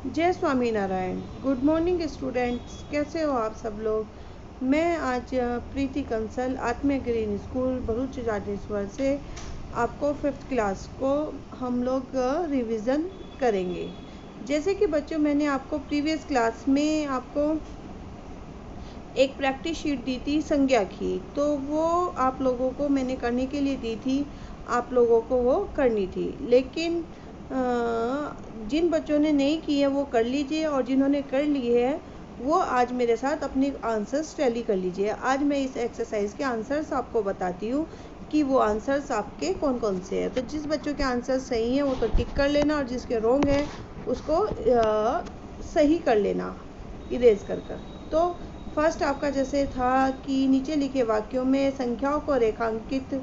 जय Swaminarayan. Good morning students, कैसे हो आप सब लोग। मैं आज प्रीति कंसल आत्मीय ग्रीन स्कूल भरूच जाटेश्वर से आपको 5th क्लास को हम लोग रिवीजन करेंगे। जैसे कि बच्चों, मैंने आपको प्रीवियस क्लास में आपको एक प्रैक्टिस शीट दी थी संज्ञा की, तो वो आप लोगों को मैंने करने के लिए दी थी, आप लोगों को वो करनी थी। लेकिन जिन बच्चों ने नहीं की है वो कर लीजिए, और जिन्होंने कर ली है वो आज मेरे साथ अपने आंसर्स टैली कर लीजिए। आज मैं इस एक्सरसाइज के आंसर्स आपको बताती हूँ कि वो आंसर्स आपके कौन कौन से हैं। तो जिस बच्चों के आंसर्स सही हैं वो तो टिक कर लेना, और जिसके रॉन्ग है उसको सही कर लेना इरेज कर कर। तो फर्स्ट आपका जैसे था कि नीचे लिखे वाक्यों में संख्याओं को रेखांकित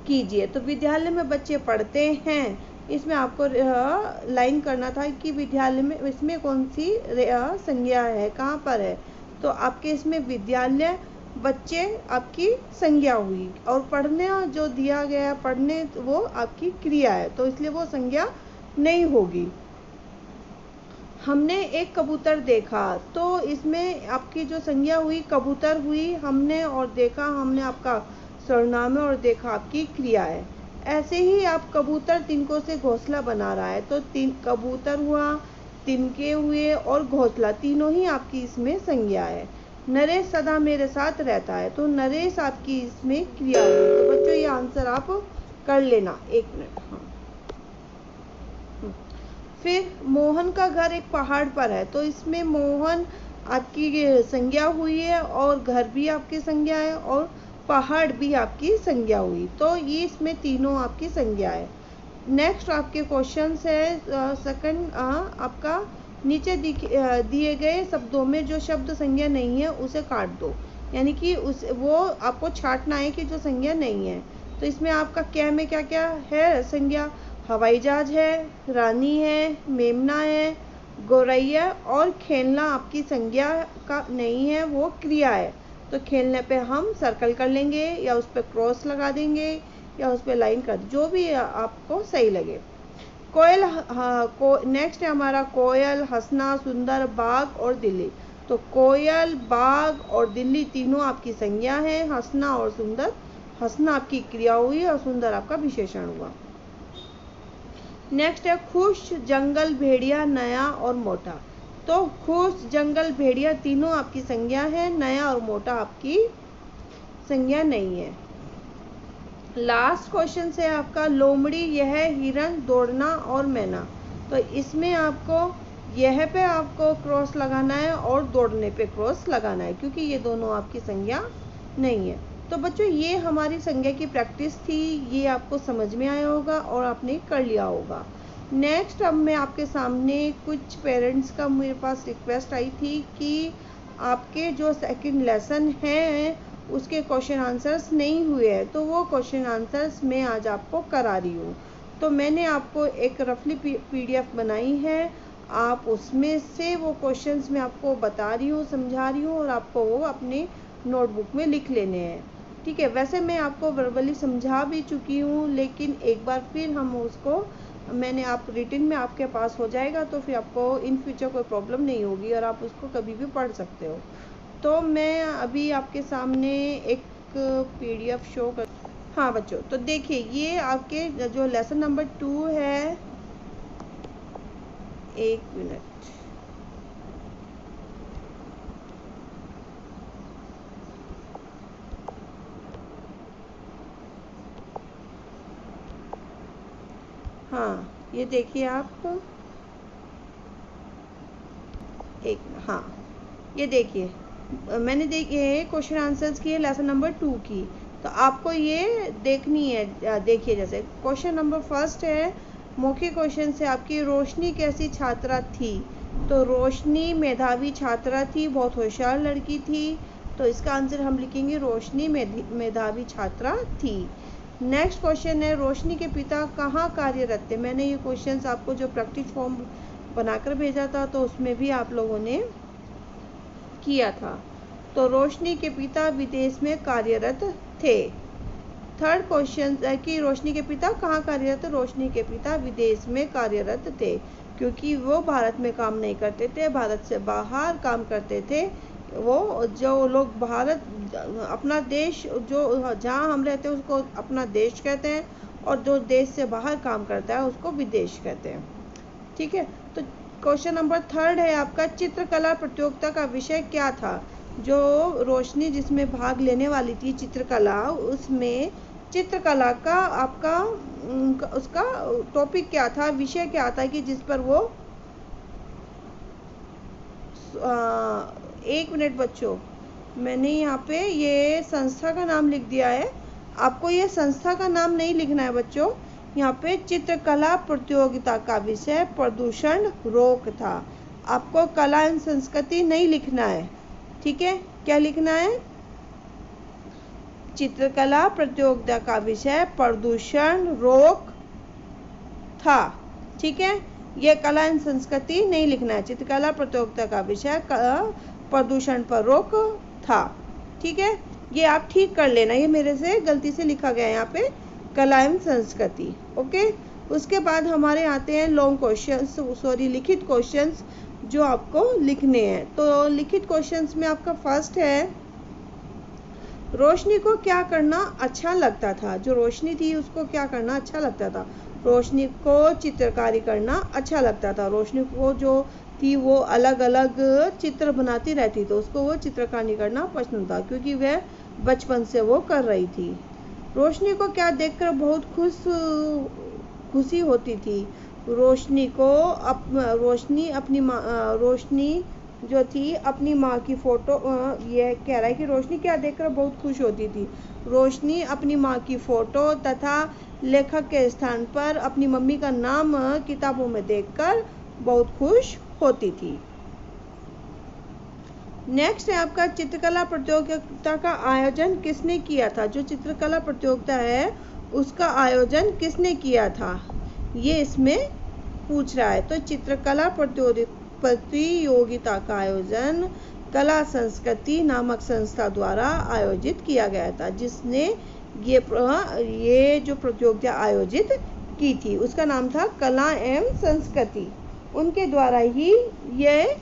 कीजिए। तो विद्यालय में बच्चे पढ़ते हैं, इसमें आपको लाइन करना था कि विद्यालय में इसमें कौन सी संज्ञा है, कहाँ पर है। तो आपके इसमें विद्यालय बच्चे आपकी संज्ञा हुई, और पढ़ने जो दिया गया पढ़ने वो आपकी क्रिया है, तो इसलिए वो संज्ञा नहीं होगी। हमने एक कबूतर देखा, तो इसमें आपकी जो संज्ञा हुई कबूतर हुई, हमने और देखा, हमने आपका सर्वनाम है और देखा आपकी क्रिया है। ऐसे ही आप कबूतर तिनकों से घोंसला बना रहा है, तो तीन कबूतर हुआ, तिनके हुए और घोंसला, तीनों ही आपकी इसमें संज्ञा है। नरेश सदा मेरे साथ रहता है, तो नरेश आपकी इसमें क्रिया हुई। तो बच्चों ये आंसर आप कर लेना। 1 मिनट। हाँ, फिर मोहन का घर एक पहाड़ पर है, तो इसमें मोहन आपकी संज्ञा हुई है, और घर भी आपकी संज्ञा है, और पहाड़ भी आपकी संज्ञा हुई। तो ये इसमें तीनों आपकी संज्ञा है। नेक्स्ट आपके क्वेश्चन है सेकंड आपका, नीचे दिए गए शब्दों में जो शब्द संज्ञा नहीं है उसे काट दो। यानी कि उस वो आपको छांटना है कि जो संज्ञा नहीं है। तो इसमें आपका क्या में क्या क्या है संज्ञा। हवाई जहाज है, रानी है, मेमना है, गौरैया और खेलना आपकी संज्ञा का नहीं है, वो क्रिया है। तो खेलने पे हम सर्कल कर लेंगे, या उस पर क्रॉस लगा देंगे, या उस पर लाइन कर, जो भी आपको सही लगे। कोयल, नेक्स्ट है हमारा कोयल, हंसना, सुंदर, बाघ और दिल्ली। तो कोयल, बाघ और दिल्ली तीनों आपकी संज्ञा है। हंसना और सुंदर, हंसना आपकी क्रिया हुई और सुंदर आपका विशेषण हुआ। नेक्स्ट है खुश, जंगल, भेड़िया, नया और मोटा। तो खुश, जंगल, भेड़िया तीनों आपकी संज्ञा है, नया और मोटा आपकी संज्ञा नहीं है। लास्ट क्वेश्चन है आपका लोमड़ी, यह, हिरण, दौड़ना और मैना। तो इसमें आपको यह पे आपको क्रॉस लगाना है और दौड़ने पे क्रॉस लगाना है, क्योंकि ये दोनों आपकी संज्ञा नहीं है। तो बच्चों ये हमारी संज्ञा की प्रैक्टिस थी, ये आपको समझ में आया होगा और आपने कर लिया होगा। नेक्स्ट अब मैं आपके सामने कुछ पेरेंट्स का मेरे पास रिक्वेस्ट आई थी कि आपके जो सेकंड लेसन है उसके क्वेश्चन आंसर्स नहीं हुए हैं, तो वो क्वेश्चन आंसर्स मैं आज आपको करा रही हूँ। तो मैंने आपको एक रफली PDF बनाई है, आप उसमें से वो क्वेश्चंस मैं आपको बता रही हूँ, समझा रही हूँ, और आपको वो अपने नोटबुक में लिख लेने हैं। ठीक है, वैसे मैं आपको वर्बली समझा भी चुकी हूँ, लेकिन एक बार फिर हम उसको आप रिटन में आपके पास हो जाएगा, तो फिर आपको इन फ्यूचर कोई प्रॉब्लम नहीं होगी, और आप उसको कभी भी पढ़ सकते हो। तो मैं अभी आपके सामने एक PDF शो कर। हाँ बच्चों, तो देखिए ये आपके जो लेसन नंबर 2 है, 1 मिनट। हाँ ये देखिए आप, हाँ ये देखिए, मैंने देखिए क्वेश्चन आंसर्स किए लेसन नंबर 2 की। तो आपको ये देखनी है। देखिए जैसे क्वेश्चन नंबर फर्स्ट है, मौखिक क्वेश्चन से आपकी रोशनी कैसी छात्रा थी। तो रोशनी मेधावी छात्रा थी, बहुत होशियार लड़की थी। तो इसका आंसर हम लिखेंगे रोशनी मेधावी छात्रा थी। नेक्स्ट क्वेश्चन है, रोशनी के पिता कहाँ कार्यरत थे। मैंने ये क्वेश्चंस आपको जो प्रैक्टिस फॉर्म बनाकर भेजा था, तो उसमें भी आप लोगों ने किया था। तो रोशनी के पिता विदेश में कार्यरत थे। थर्ड क्वेश्चन है कि रोशनी के पिता कहाँ कार्यरत, रोशनी के पिता विदेश में कार्यरत थे। क्योंकि वो भारत में काम नहीं करते थे, भारत से बाहर काम करते थे। वो जो लोग भारत अपना देश जो जहाँ हम रहते हैं उसको अपना देश कहते हैं, और जो देश से बाहर काम करता है उसको विदेश कहते हैं। ठीक है, तो क्वेश्चन नंबर 3 है आपका, चित्रकला प्रतियोगिता का विषय क्या था? जो रोशनी जिसमें भाग लेने वाली थी चित्रकला, उसमें चित्रकला का आपका उसका टॉपिक क्या था, विषय क्या था कि जिस पर वो 1 मिनट बच्चों, मैंने यहाँ पे ये संस्था का नाम लिख दिया है, आपको ये संस्था का नाम नहीं लिखना है बच्चों। यहाँ पे चित्रकला प्रतियोगिता का विषय प्रदूषण रोक था। आपको कला एवं संस्कृति नहीं लिखना है, ठीक है? क्या लिखना है? चित्रकला प्रतियोगिता का विषय प्रदूषण रोक था। ठीक है, ये कला एवं संस्कृति नहीं लिखना है। चित्रकला प्रतियोगिता का विषय प्रदूषण पर रोक था। ठीक है, ये आप ठीक कर लेना, ये मेरे से गलती से लिखा गया है यहाँ पे कला एवं संस्कृति। ओके, उसके बाद हमारे आते हैं लॉन्ग क्वेश्चंस, सॉरी लिखित क्वेश्चंस जो आपको लिखने हैं। तो लिखित क्वेश्चंस में आपका फर्स्ट है, रोशनी को क्या करना अच्छा लगता था? जो रोशनी थी उसको क्या करना अच्छा लगता था? रोशनी को चित्रकारी करना अच्छा लगता था। रोशनी को जो थी वो अलग अलग चित्र बनाती रहती, तो उसको वो चित्रकारी करना पसंद था क्योंकि वह बचपन से वो कर रही थी। रोशनी को क्या देखकर बहुत खुशी होती थी? रोशनी जो थी अपनी माँ की फोटो, ये कह रहा है कि रोशनी क्या देखकर बहुत खुश होती थी? रोशनी अपनी माँ की फोटो तथा लेखक के स्थान पर अपनी मम्मी का नाम किताबों में देखकर बहुत खुश होती थी। नेक्स्ट है आपका, चित्रकला प्रतियोगिता का आयोजन किसने किया था? जो चित्रकला प्रतियोगिता है उसका आयोजन किसने किया था, ये इसमें पूछ रहा है। तो चित्रकला प्रतियोगिता का आयोजन कला संस्कृति नामक संस्था द्वारा आयोजित किया गया था। जिसने ये जो प्रतियोगिता आयोजित की थी उसका नाम था कला एवं संस्कृति, उनके द्वारा ही ये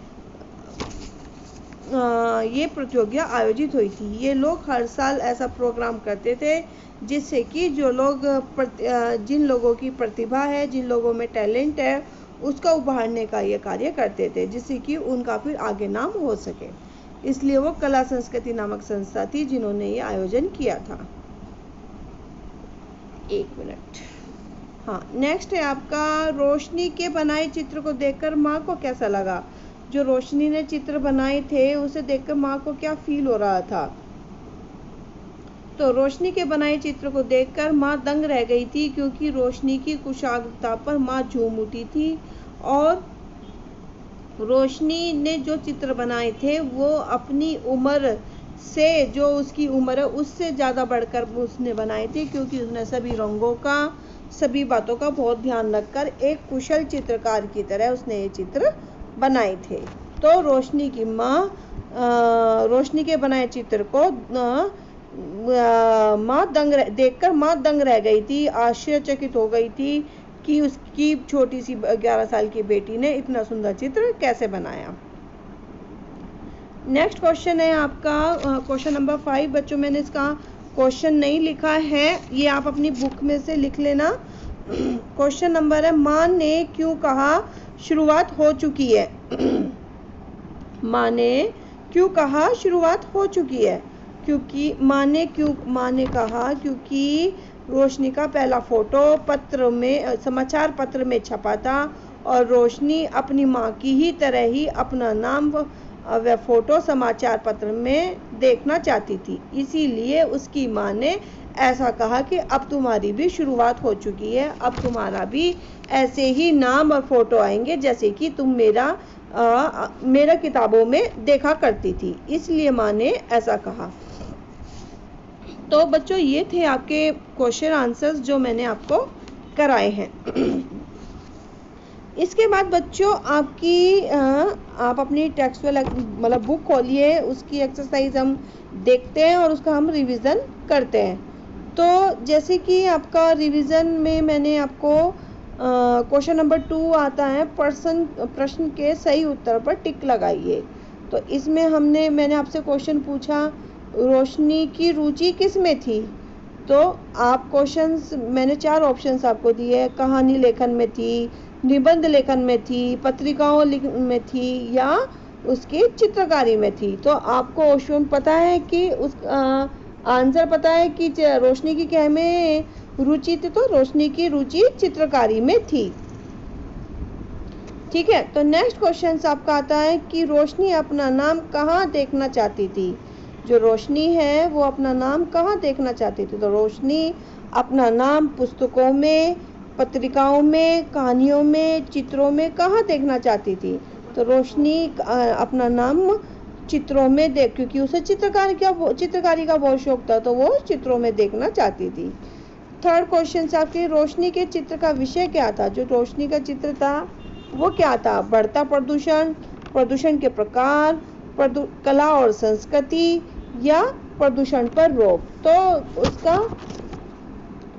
प्रतियोगिता आयोजित हुई थी। ये लोग हर साल ऐसा प्रोग्राम करते थे जिससे कि जिन लोगों की प्रतिभा है, जिन लोगों में टैलेंट है, उसका उभारने का ये कार्य करते थे जिससे कि उनका फिर आगे नाम हो सके। इसलिए वो कला संस्कृति नामक संस्था थी जिन्होंने ये आयोजन किया था। 1 मिनट। हाँ, नेक्स्ट है आपका, रोशनी के बनाए चित्र को देखकर माँ को कैसा लगा? जो रोशनी ने चित्र बनाए थे उसे देखकर माँ को क्या फील हो रहा था? तो रोशनी के बनाए चित्र को देखकर माँ दंग रह गई थी क्योंकि रोशनी की कुशाग्रता पर माँ झूम उठी थी, और रोशनी ने जो चित्र बनाए थे वो अपनी उम्र से, जो उसकी उम्र है उससे ज़्यादा बढ़कर उसने बनाए थे, क्योंकि उसने सभी रंगों का, सभी बातों का बहुत ध्यान रखकर एक कुशल चित्रकार की तरह उसने ये चित्र बनाए थे। तो रोशनी की माँ रोशनी के बनाए चित्र को देखकर माँ दंग रह गई थी, आश्चर्यचकित हो गई थी कि उसकी छोटी सी 11 साल की बेटी ने इतना सुंदर चित्र कैसे बनाया। नेक्स्ट क्वेश्चन है आपका क्वेश्चन नंबर 5। बच्चों मैंने इसका क्वेश्चन नहीं लिखा है, ये आप अपनी बुक में से लिख लेना। क्वेश्चन नंबर है, माँ ने क्यों कहा शुरुआत हो चुकी है? माँ ने क्यों कहा शुरुआत हो चुकी है? क्योंकि माँ ने कहा क्योंकि रोशनी का पहला फोटो समाचार पत्र में छपा था, और रोशनी अपनी माँ की ही तरह ही अपना नाम वह फोटो समाचार पत्र में देखना चाहती थी। इसीलिए उसकी माँ ने ऐसा कहा कि अब तुम्हारी भी शुरुआत हो चुकी है, अब तुम्हारा भी ऐसे ही नाम और फोटो आएंगे जैसे कि तुम मेरा किताबों में देखा करती थी, इसलिए माँ ने ऐसा कहा। तो बच्चों ये थे आपके क्वेश्चन आंसर्स जो मैंने आपको कराए हैं। इसके बाद बच्चों आप अपनी टेक्स्ट मतलब बुक खोलिए, उसकी एक्सरसाइज हम देखते हैं और उसका हम रिवीजन करते हैं। तो जैसे कि आपका रिवीजन में मैंने आपको क्वेश्चन नंबर 2 आता है प्रश्न के सही उत्तर पर टिक लगाइए। तो इसमें मैंने आपसे क्वेश्चन पूछा, रोशनी की रुचि किस में थी? तो आप क्वेश्चंस मैंने 4 ऑप्शंस आपको दिए, कहानी लेखन में थी, निबंध लेखन में थी, पत्रिकाओं में थी, या उसकी चित्रकारी में थी। तो आपको ऑप्शन पता है कि उस आंसर पता है कि रोशनी की क्या में रुचि थी? तो रोशनी की रुचि चित्रकारी में थी। ठीक है, तो नेक्स्ट क्वेश्चन आपका आता है कि रोशनी अपना नाम कहाँ देखना चाहती थी? जो रोशनी है वो अपना नाम कहाँ देखना चाहती थी? तो रोशनी अपना नाम पुस्तकों में, पत्रिकाओं में, कहानियों में, चित्रों में कहाँ देखना चाहती थी? तो रोशनी अपना नाम चित्रों में क्योंकि उसे चित्रकारी का बहुत शौक था, तो वो चित्रों में देखना चाहती थी। थर्ड क्वेश्चन आपके, रोशनी के चित्र का विषय क्या था? जो रोशनी का चित्र था वो क्या था? बढ़ता प्रदूषण, प्रदूषण के प्रकार, कला और संस्कृति, या प्रदूषण पर रोक। तो उसका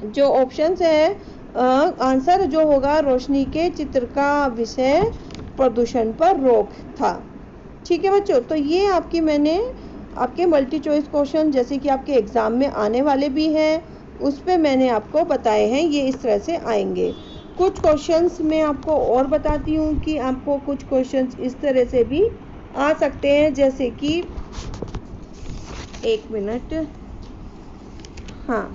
जो ऑप्शंस है, आंसर जो होगा रोशनी के चित्र का विषय प्रदूषण पर रोक था। ठीक है बच्चों, तो ये मैंने आपके मल्टी चॉइस क्वेश्चन जैसे कि आपके एग्जाम में आने वाले भी हैं, उस पे मैंने आपको बताए हैं, ये इस तरह से आएंगे। कुछ क्वेश्चंस मैं आपको और बताती हूँ कि आपको कुछ क्वेश्चंस इस तरह से भी आ सकते हैं, जैसे कि एक मिनट, हाँ,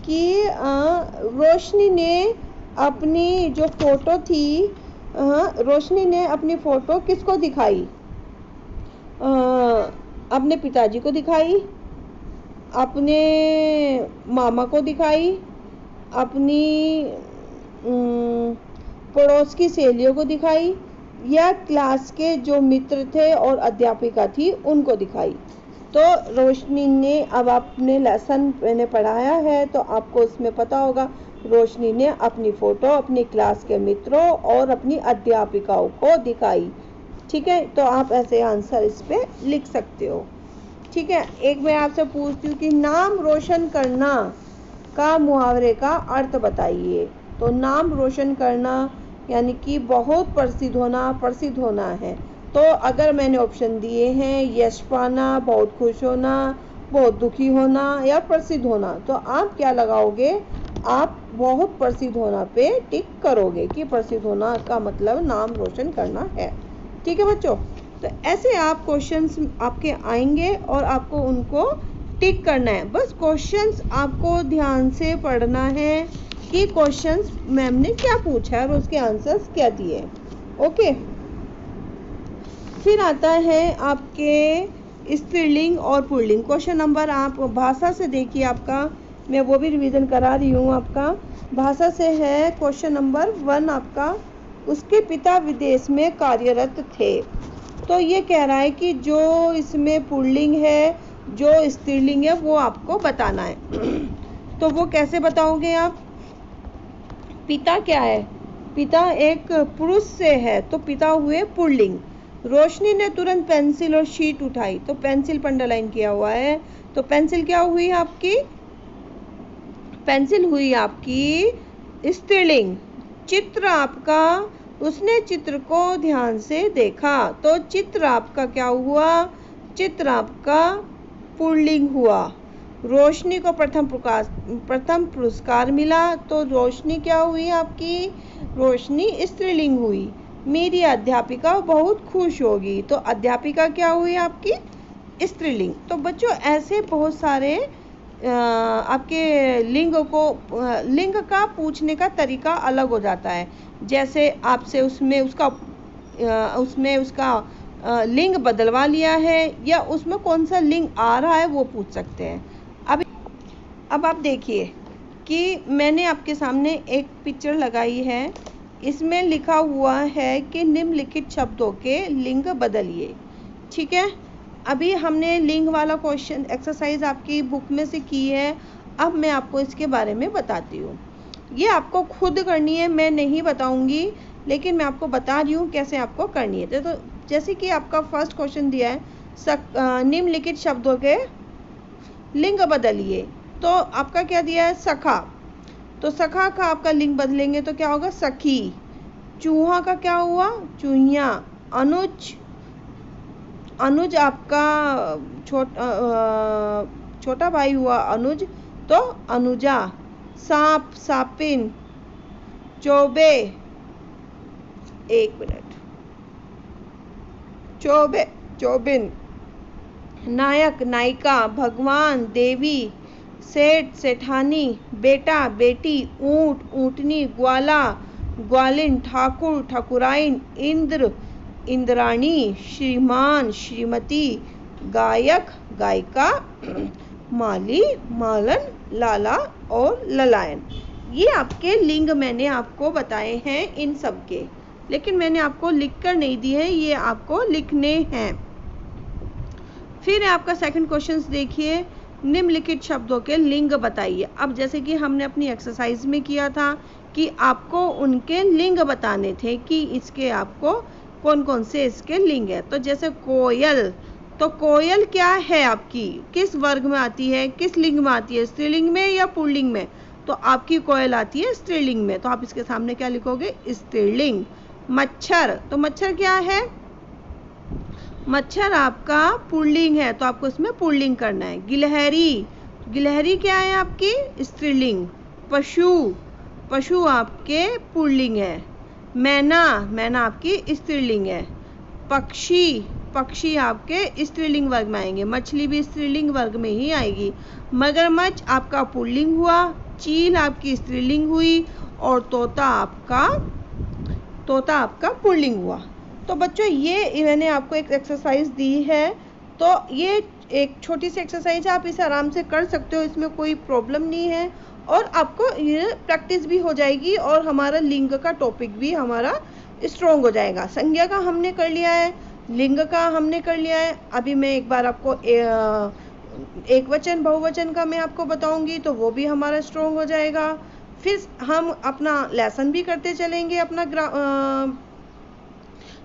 कि रोशनी ने अपनी जो फोटो थी, रोशनी ने अपनी फोटो किसको दिखाई? अपने पिताजी को दिखाई, अपने मामा को दिखाई, अपनी पड़ोस की सहेलियों को दिखाई, या क्लास के जो मित्र थे और अध्यापिका थी उनको दिखाई? तो रोशनी ने, अब आपने लेसन मैंने पढ़ाया है तो आपको उसमें पता होगा, रोशनी ने अपनी फोटो अपनी क्लास के मित्रों और अपनी अध्यापिकाओं को दिखाई। ठीक है, तो आप ऐसे आंसर इस पे लिख सकते हो। ठीक है, एक मैं आपसे पूछती हूँ कि नाम रोशन करना का मुहावरे का अर्थ बताइए। तो नाम रोशन करना यानी कि बहुत प्रसिद्ध होना है। तो अगर मैंने ऑप्शन दिए हैं यश पाना, बहुत खुश होना, बहुत दुखी होना, या प्रसिद्ध होना, तो आप क्या लगाओगे? आप बहुत प्रसिद्ध होना पे टिक करोगे कि प्रसिद्ध होना का मतलब नाम रोशन करना है। ठीक है बच्चों, तो ऐसे आप क्वेश्चंस आपके आएंगे और आपको उनको टिक करना है। बस क्वेश्चंस आपको ध्यान से पढ़ना है कि क्वेश्चंस मैम ने क्या पूछा है और उसके आंसर्स क्या दिए। ओके, फिर आता है आपके स्त्रीलिंग और पुल्लिंग। क्वेश्चन नंबर आप भाषा से देखिए, आपका मैं वो भी रिवीजन करा रही हूँ। आपका भाषा से है क्वेश्चन नंबर 1 आपका, उसके पिता विदेश में कार्यरत थे। तो ये कह रहा है कि जो इसमें पुल्लिंग है, जो स्त्रीलिंग है, वो आपको बताना है। तो वो कैसे बताओगे आप? पिता क्या है? पिता एक पुरुष से है, तो पिता हुए पुल्लिंग। रोशनी ने तुरंत पेंसिल और शीट उठाई, तो पेंसिल पर अंडरलाइन किया हुआ है, तो पेंसिल क्या हुई आपकी? पेंसिल हुई आपकी स्त्रीलिंग। चित्र आपका, उसने चित्र को ध्यान से देखा, तो चित्र आपका क्या हुआ? चित्र आपका पुल्लिंग हुआ। रोशनी को प्रथम पुरस्कार मिला, तो रोशनी क्या हुई आपकी? रोशनी स्त्रीलिंग हुई। मेरी अध्यापिका बहुत खुश होगी, तो अध्यापिका क्या हुई आपकी? स्त्रीलिंग। तो बच्चों ऐसे बहुत सारे आपके लिंग का पूछने का तरीका अलग हो जाता है। जैसे आपसे उसमें उसका लिंग बदलवा लिया है, या उसमें कौन सा लिंग आ रहा है वो पूछ सकते हैं। अब आप देखिए कि मैंने आपके सामने एक पिक्चर लगाई है, इसमें लिखा हुआ है कि निम्नलिखित शब्दों के लिंग बदलिए। ठीक है, अभी हमने लिंग वाला क्वेश्चन एक्सरसाइज आपकी बुक में से की है। अब मैं आपको इसके बारे में बताती हूँ। ये आपको खुद करनी है, मैं नहीं बताऊंगी, लेकिन मैं आपको बता रही हूँ कैसे आपको करनी है। तो जैसे कि आपका फर्स्ट क्वेश्चन दिया है, निम्नलिखित शब्दों के लिंग बदलिए। तो आपका क्या दिया है? सखा। तो सखा का आपका लिंग बदलेंगे तो क्या होगा, सखी। चूहा का क्या हुआ, चूहिया। अनुज, अनुज आपका छोटा भाई हुआ अनुज, तो अनुजा। सांप, सापिन। चौबे, एक मिनट, चौबे, चौबिन। नायक, नायिका। भगवान, देवी। सेठ, सेठानी। बेटा, बेटी। ऊंट, ऊंटनी। ग्वाला, ग्वालिन। ठाकुर, ठाकुराइन। इंद्र, इंद्राणी। श्रीमान, श्रीमती। गायक, गायिका। माली, मालन। लाला और ललायन। ये आपके लिंग मैंने आपको बताए हैं इन सब के, लेकिन मैंने आपको लिख कर नहीं दिए हैं, ये आपको लिखने हैं। फिर आपका सेकंड क्वेश्चन देखिए, निम्नलिखित शब्दों के लिंग बताइए। अब जैसे कि हमने अपनी एक्सरसाइज में किया था कि आपको उनके लिंग बताने थे कि इसके आपको कौन कौन से इसके लिंग है। तो जैसे कोयल, तो कोयल क्या है आपकी, किस वर्ग में आती है, किस लिंग में आती है, स्त्रीलिंग में या पुल्लिंग में। तो आपकी कोयल आती है स्त्रीलिंग में, तो आप इसके सामने क्या लिखोगे, स्त्रीलिंग। मच्छर, तो मच्छर क्या है, मच्छर आपका पुल्लिंग है, तो आपको इसमें पुल्लिंग करना है। गिलहरी, गिलहरी क्या है आपकी स्त्रीलिंग। पशु, पशु आपके पुल्लिंग है। मैना, मैना आपकी स्त्रीलिंग है। पक्षी, पक्षी आपके स्त्रीलिंग वर्ग में आएंगे। मछली भी स्त्रीलिंग वर्ग में ही आएगी। मगरमच्छ आपका पुल्लिंग हुआ। चील आपकी स्त्रीलिंग हुई। और तोता आपका पुल्लिंग हुआ। तो बच्चों ये मैंने आपको एक एक्सरसाइज दी है, तो ये एक छोटी सी एक्सरसाइज है, आप इसे आराम से कर सकते हो, इसमें कोई प्रॉब्लम नहीं है। और आपको ये प्रैक्टिस भी हो जाएगी और हमारा लिंग का टॉपिक भी हमारा स्ट्रॉन्ग हो जाएगा। संज्ञा का हमने कर लिया है, लिंग का हमने कर लिया है। अभी मैं एक बार आपको एक वचन बहुवचन का मैं आपको बताऊंगी, तो वो भी हमारा स्ट्रॉन्ग हो जाएगा। फिर हम अपना लेसन भी करते चलेंगे, अपना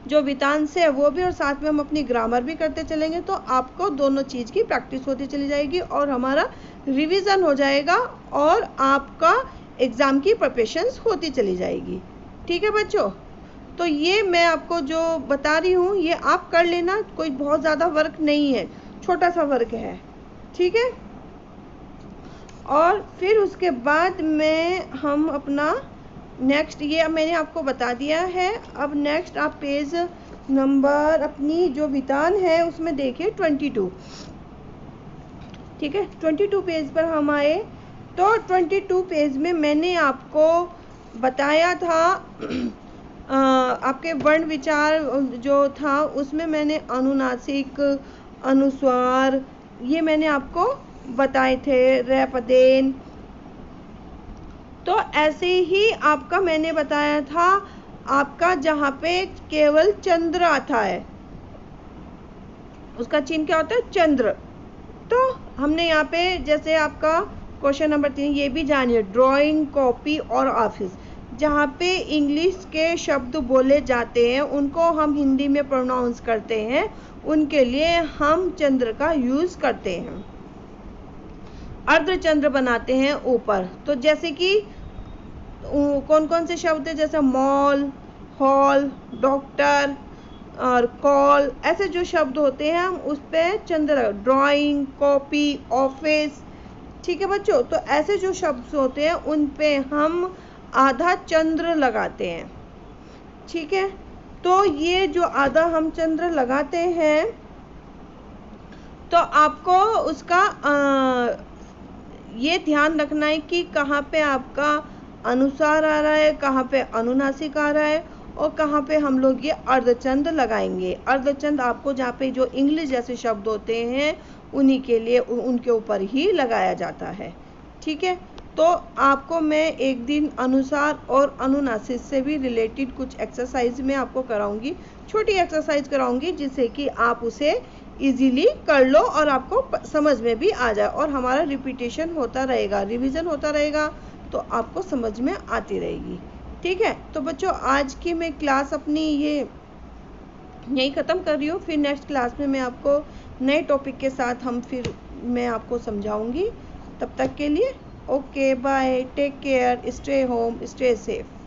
जो वितांश है वो भी, और साथ में हम अपनी ग्रामर भी करते चलेंगे। तो आपको दोनों चीज़ की प्रैक्टिस होती चली जाएगी और हमारा रिवीजन हो जाएगा और आपका एग्ज़ाम की प्रिपरेशंस होती चली जाएगी। ठीक है बच्चों, तो ये मैं आपको जो बता रही हूँ ये आप कर लेना, कोई बहुत ज़्यादा वर्क नहीं है, छोटा सा वर्क है। ठीक है, और फिर उसके बाद में हम अपना नेक्स्ट, ये मैंने आपको बता दिया है। अब नेक्स्ट आप पेज नंबर अपनी जो वितान है उसमें देखिए 22। ठीक है, 22 पेज पर हम आए, तो 22 पेज में मैंने आपको बताया था आपके वर्ण विचार जो था उसमें मैंने अनुनासिक, अनुस्वार, ये मैंने आपको बताए थे, रेफदेन। तो ऐसे ही आपका मैंने बताया था आपका जहाँ पे केवल चंद्र आता है उसका चिन्ह क्या होता है, चंद्र। तो हमने यहाँ पे जैसे आपका क्वेश्चन नंबर 3 ये भी जानिए, ड्राइंग, कॉपी और ऑफिस, जहाँ पे इंग्लिश के शब्द बोले जाते हैं उनको हम हिंदी में प्रोनाउंस करते हैं, उनके लिए हम चंद्र का यूज करते हैं। अर्धचंद्र बनाते हैं ऊपर, तो जैसे कि कौन कौन से शब्द है, जैसे मॉल, हॉल, डॉक्टर और कॉल, ऐसे जो शब्द होते हैं हम उस पर चंद्र, ड्राइंग, कॉपी, ऑफिस। ठीक है बच्चों, तो ऐसे जो शब्द होते हैं उन पे हम आधा चंद्र लगाते हैं। ठीक है, तो ये जो आधा हम चंद्र लगाते हैं तो आपको उसका ये ध्यान रखना है कि कहाँ पे आपका अनुसार आ रहा है, कहाँ पे अनुनासिक आ रहा है और कहाँ पे हम लोग ये अर्धचंद लगाएंगे। अर्धचंद आपको जहाँ पे जो इंग्लिश जैसे शब्द होते हैं उन्हीं के लिए उनके ऊपर ही लगाया जाता है। ठीक है, तो आपको मैं एक दिन अनुसार और अनुनासिक से भी रिलेटेड कुछ एक्सरसाइज में आपको कराऊंगी, छोटी एक्सरसाइज कराऊंगी जिससे कि आप उसे इजीली कर लो और आपको समझ में भी आ जाए, और हमारा रिपीटेशन होता रहेगा, रिवीजन होता रहेगा, तो आपको समझ में आती रहेगी। ठीक है, तो बच्चों आज की मैं क्लास अपनी ये यहीं ख़त्म कर रही हूँ। फिर नेक्स्ट क्लास में मैं आपको नए टॉपिक के साथ मैं आपको समझाऊंगी। तब तक के लिए okay bye, take care, stay home, stay safe.